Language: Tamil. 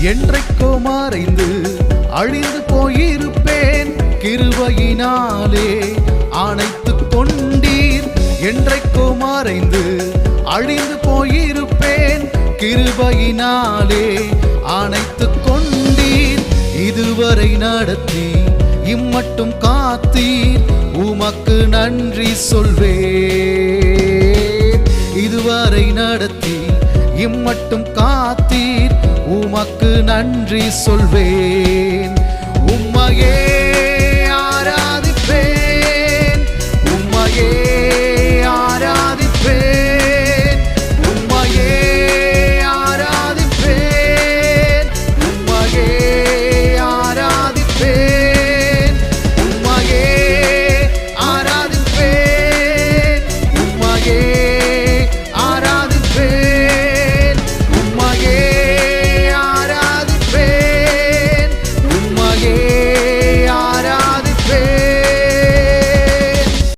என்றைக்கோ மறைந்து அழிந்து போயிருப்பேன், கிருபையினாலே அணைத்துக் கொண்டீர். என்றைக்கோ மறைந்து அழிந்து போயிருப்பேன், கிருபையினாலே அணைத்துக் கொண்டீர். இதுவரை நடத்தி இம்மட்டும் காத்தீர், உமக்கு நன்றி சொல்வேன். இதுவரை நடத்தி இம்மட்டும் காத்தீர், உமக்கு நன்றி சொல்வேன். உம்மையே